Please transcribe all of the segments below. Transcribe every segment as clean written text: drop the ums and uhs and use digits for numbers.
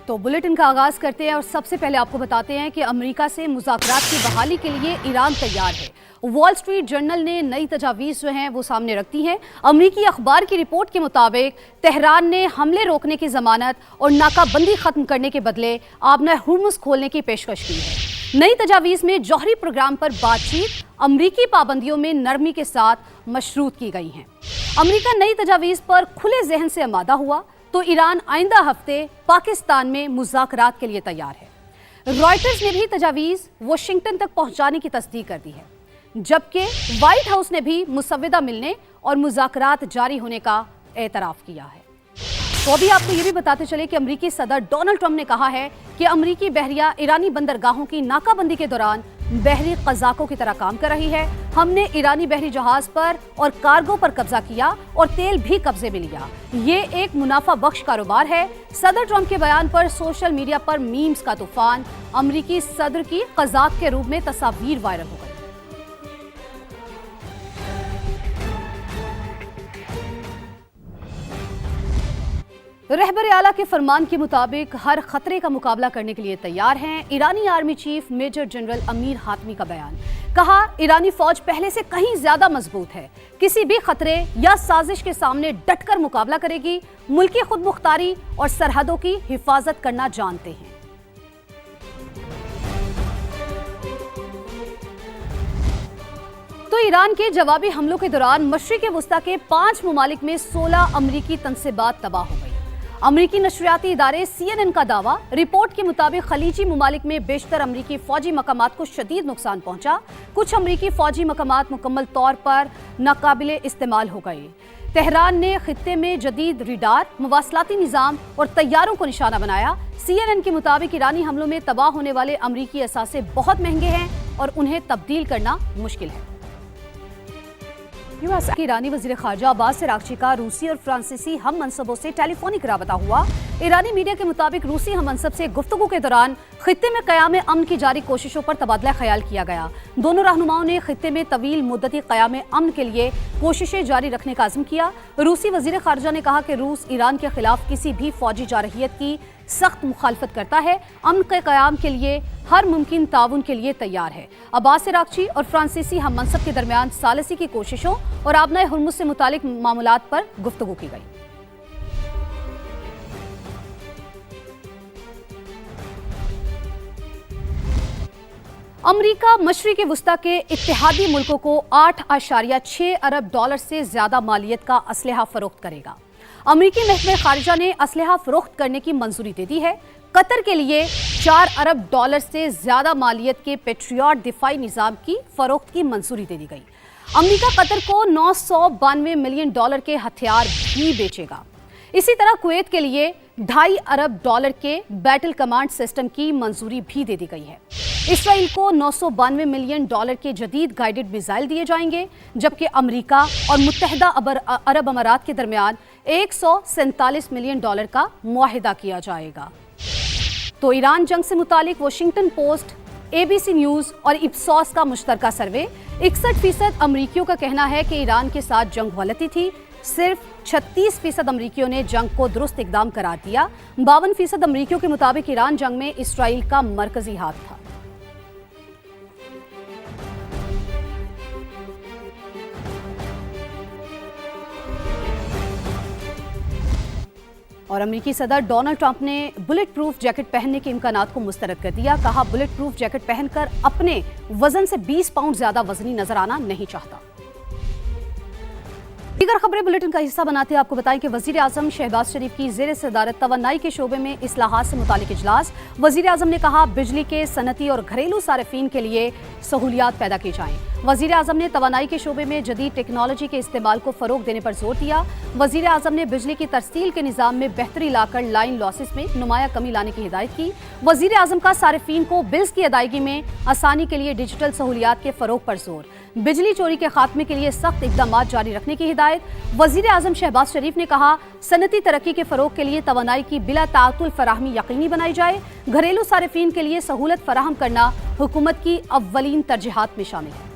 तो बुलेटिन का आगाज करते हैं और सबसे पहले आपको बताते हैं कि अमेरिका से मुज़ाकरात की बहाली के लिए ईरान तैयार है। वॉल स्ट्रीट जर्नल ने नई तजावीज़ जो हैं वो सामने रखती हैं। अमेरिकी अखबार की रिपोर्ट के मुताबिक तेहरान ने हमले रोकने की जमानत और नाकाबंदी खत्म करने के बदले आबना हुर्मुज़ खोलने की पेशकश की है। नई तजावीज़ में जौहरी प्रोग्राम पर बातचीत अमरीकी पाबंदियों में नरमी के साथ मशरूत की गई हैं। अमरीका नई तजावीज़ पर खुले जहन से आमादा हुआ तो ईरान आइंदा हफ्ते पाकिस्तान में मुज़ाकरात के लिए तैयार है। रॉयटर्स ने भी तजावीज़ वॉशिंगटन तक पहुंचाने की तस्दीक कर दी है, जबकि व्हाइट हाउस ने भी मुसव्विदा मिलने और मुज़ाकरात जारी होने का एतराफ़ किया है। तो अभी आपको ये भी बताते चले कि अमरीकी सदर डोनाल्ड ट्रंप ने कहा है कि अमरीकी बहरिया ईरानी बंदरगाहों की नाकाबंदी के दौरान बहरी कज़ाकों की तरह काम कर रही है। हमने ईरानी बहरी जहाज पर और कार्गो पर कब्जा किया और तेल भी कब्जे में लिया। ये एक मुनाफा बख्श कारोबार है। सदर ट्रंप के बयान पर सोशल मीडिया पर मीम्स का तूफान। अमरीकी सदर की कज़ाक के रूप में तस्वीर वायरल हो गई। रहबर आला के फरमान के मुताबिक हर खतरे का मुकाबला करने के लिए तैयार हैं। ईरानी army chief major general Amir Hatami का बयान। कहा, ईरानी फौज पहले से कहीं ज्यादा मजबूत है, किसी भी खतरे या साजिश के सामने डटकर मुकाबला करेगी, मुल्की खुद मुख्तारी और सरहदों की हिफाजत करना जानते हैं। तो ईरान के जवाबी हमलों के दौरान मशरिक़ वुस्ता के 5 ममालिक में 16 अमरीकी तनसीबात तबाह हो गई। अमरीकी नशरियाती इदारे CNN का दावा। रिपोर्ट के मुताबिक खलीजी ममालिक में बेशतर अमरीकी फौजी मकामात को शदीद नुकसान पहुंचा। कुछ अमरीकी फौजी मकामात मुकम्मल तौर पर नाकाबिले इस्तेमाल हो गए। तेहरान ने खित्ते में जदीद रिडार, मवासलाती निज़ाम और तैयारों को निशाना बनाया। CNN के मुताबिक ईरानी हमलों में तबाह होने वाले अमरीकी असासे बहुत महंगे हैं और उन्हें तब्दील करना मुश्किल है। ईरानी वज़ीर ख़ारजा अब्बास अराग़ची का रूसी और फ्रांसीसी हम मनसबों से टेलीफोनिक राबता हुआ। ईरानी मीडिया के मुताबिक रूसी हम मनसब से गुफ्तगू के दौरान खित्ते में क़याम अमन की जारी कोशिशों पर तबादला ख्याल किया गया। दोनों रहनुमाओं ने खित्ते में तवील मुद्दती क़याम अमन के लिए कोशिशें जारी रखने का अज़्म किया। रूसी वज़ीर ख़ारजा ने कहा कि रूस ईरान के खिलाफ किसी भी फौजी जारहियत की सख्त मुखालफत करता है, अमन के क़याम के लिए हर मुमकिन ताउन के लिए तैयार है। अब्बास अराग़ची और फ्रांसीसी हम मनसब के दरमियान सालसी की कोशिशों और आबनाए हुर्मुज़ से मुतालिक मामलात पर गुफ्तगू की गई। अमरीका मशरिक़ वुस्ता के इत्तेहादी मुल्कों को $8.6 अरब से ज्यादा मालियत का असलहा फरोख्त करेगा। अमरीकी महकमे खारिजा ने असलहा फरोख्त करने की मंजूरी दे दी है। कतर के लिए $4 अरब से ज्यादा मालियत के पेट्रियट दिफाई निज़ाम की फरोख्त की मंजूरी दे दी गई। अमरीका कतर को $992 मिलियन के हथियार भी बेचेगा। इसी तरह कुवैत के लिए $2.5 अरब के बैटल कमांड सिस्टम की मंजूरी भी दे दी गई है। इसराइल को $992 मिलियन के जदीद गाइडेड मिसाइल दिए जाएंगे, जबकि अमरीका और मुत्तहदा अरब अमारात के दरमियान $147 मिलियन का मुआहिदा किया जाएगा। तो ईरान जंग से मुतालिक वॉशिंगटन पोस्ट, ABC न्यूज़ और इप्सॉस का मुश्तरका सर्वे। 61% अमरीकियों का कहना है कि ईरान के साथ जंग गलती थी। सिर्फ 36% अमरीकियों ने जंग को दुरुस्त इक़दाम करार दिया। 52% अमरीकियों के मुताबिक ईरान जंग में इसराइल का मरकजी हाथ था। और अमेरिकी सदर डोनाल्ड ट्रंप ने बुलेट प्रूफ जैकेट पहनने के इम्कानात को मुस्तरद कर दिया। कहा, बुलेट प्रूफ जैकेट पहनकर अपने वजन से 20 पाउंड ज्यादा वजनी नजर आना नहीं चाहता। दीगर खबरें बुलेटिन का हिस्सा बनाते हैं। आपको बताएं कि वजीर आजम शहबाज शरीफ की ज़ेर सदारत तवानाई के शोबे में इस्लाहात से मुतालिक इजलास। वजीर आजम ने कहा, बिजली के सनती और घरेलू सारिफीन के लिए सहूलियात पैदा की जाएं। वजीर आजम ने तवानाई के शोबे में जदीद टेक्नोलॉजी के इस्तेमाल को फरोग देने पर जोर दिया। वजीर आजम ने बिजली की तरसील के निज़ाम में बेहतरी लाकर लाइन लॉसेस में नुमाया कमी लाने की हिदायत की। वजीर आजम का सारिफीन को बिल्स की अदायगी में आसानी के लिए डिजिटल सहूलियात के फरोग पर जोर। बिजली चोरी के खात्मे के लिए सख्त इकदाम जारी रखने की हिदायत। वजीर आजम शहबाज शरीफ ने कहा, सनती तरक्की के फरोग के लिए तवानाई की बिला ताअतुल फराहमी यकीनी बनाई जाए। घरेलू सारिफीन के लिए सहूलत फराहम करना हुकूमत की अव्वलीन तरजीहात में शामिल है।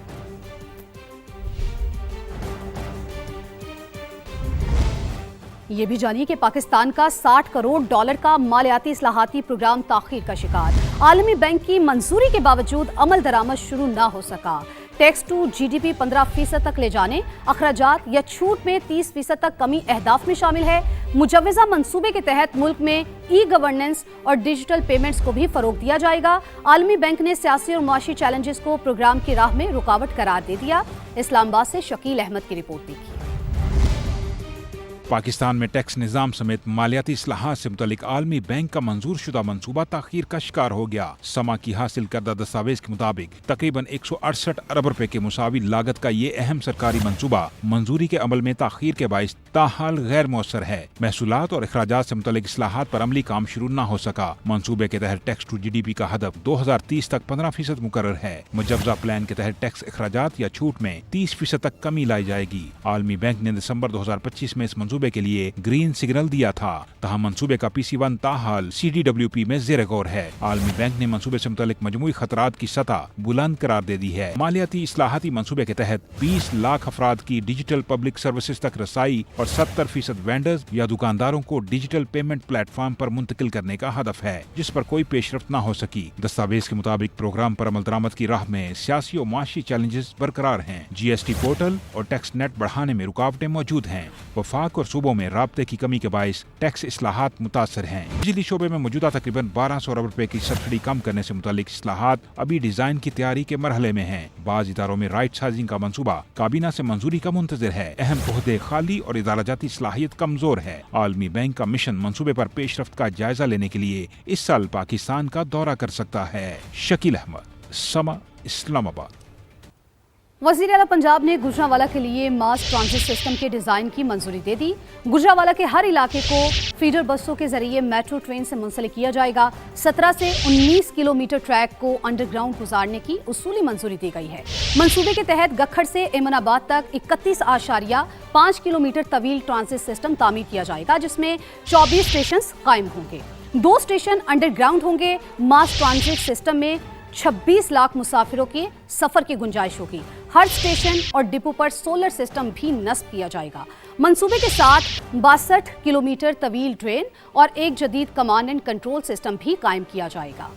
ये भी जानिए कि पाकिस्तान का $60 करोड़ का मालियाती इस्लाहाती प्रोग्राम ताखीर का शिकार। आलमी बैंक की मंजूरी के बावजूद अमल दरामद शुरू न हो सका। टैक्स टू GDP 15% तक ले जाने, अखराजात या छूट में 30% तक कमी अहदाफ में शामिल है। मुजव्वजा मंसूबे के तहत मुल्क में ई-गवर्नेंस और डिजिटल पेमेंट्स को भी फरोग दिया जाएगा। आलमी बैंक ने सियासी और मुआशी चैलेंजेस को प्रोग्राम की राह में रुकावट करार दे दिया। इस्लामाबाद से शकील अहमद की रिपोर्ट देखिए। पाकिस्तान में टैक्स निजाम समेत मालियाती इस्लाहात से मुतालिक आलमी बैंक का मंजूर शुदा मंसूबा ताखीर का शिकार हो गया। समा की हासिल करदा दस्तावेज के मुताबिक तकरीबन 168 अरब रुपए के मुसावी लागत का ये अहम सरकारी मंसूबा मंजूरी के अमल में ताखीर के बाइस ताहाल गैर मौसर है। महसूलात और अखराजात से मुतालिक इस्लाहात पर अमली काम शुरू न हो सका। मंसूबे के तहत टैक्स टू GDP का हदफ 2030 तक 15% मुकर्रर है। मुजव्वजा प्लान के तहत टैक्स अखराजात या छूट में 30% तक कमी लाई जाएगी। आलमी बैंक ने दिसंबर 2025 में इस मंसूबे के लिए ग्रीन सिग्नल दिया था। तहाँ मंसूबे का PC1 ताहाल CDWP में ज़ेर गौर है। आलमी बैंक ने मंसूबे से मुतालिक मजमूई खतरात की सतह बुलंद करार दे दी है। मालियाती इस्लाहाती मंसूबे के तहत 20 लाख अफराद की डिजिटल पब्लिक सर्विसेज तक रसाई और 70% वेंडर्स या दुकानदारों को डिजिटल पेमेंट प्लेटफॉर्म पर मुंतकिल करने का हदफ है, जिस पर कोई पेशरफ्त न हो सकी। दस्तावेज के मुताबिक प्रोग्राम पर अमल दरामद की राह में सियासी और मुआशी चैलेंजेस बरकरार हैं। GST पोर्टल और टैक्स नेट बढ़ाने में रुकावटें मौजूद हैं। वफाक और सूबों में राब्ते की कमी के बाइस टैक्स इस्लाहात मुतासर हैं। बिजली शोबे में मौजूदा तकरीबन 1200 अरब रुपए की सब्सिडी कम करने से मुतालिक इस्लाहात अभी डिजाइन की तैयारी के मरहले में हैं। बाज इदारों में राइट साइजिंग का मंसूबा काबीना से मंजूरी का मुंतजर है। अहम ओहदे खाली और इदाराजाती सलाहियत कमजोर है। आलमी बैंक का मिशन मंसूबे पर पेशरफ्त का जायजा लेने के लिए इस साल पाकिस्तान का दौरा कर सकता है। शकील अहमद, समा, इस्लामाबाद। वज़ीर आला पंजाब ने गुजरांवाला के लिए मास ट्रांजिट सिस्टम के डिज़ाइन की मंजूरी दे दी। गुजरांवाला के हर इलाके को फीडर बसों के जरिए मेट्रो ट्रेन से मुंसलिक किया जाएगा। 17 से 19 किलोमीटर ट्रैक को अंडरग्राउंड गुजारने की उसूली मंजूरी दी गई है। मंसूबे के तहत गखड़ से एमनाबाद तक 31.5 किलोमीटर तवील ट्रांजिट सिस्टम तामीर किया जाएगा, जिसमें 24 स्टेशन कायम होंगे। 2 स्टेशन अंडरग्राउंड होंगे। मास ट्रांजिट सिस्टम में 26 लाख मुसाफिरों के सफर की गुंजाइश होगी। हर स्टेशन और डिपो पर सोलर सिस्टम भी नस्ब किया जाएगा। मंसूबे के साथ 62 किलोमीटर तवील ट्रेन और एक जदीद कमांड एंड कंट्रोल सिस्टम भी कायम किया जाएगा।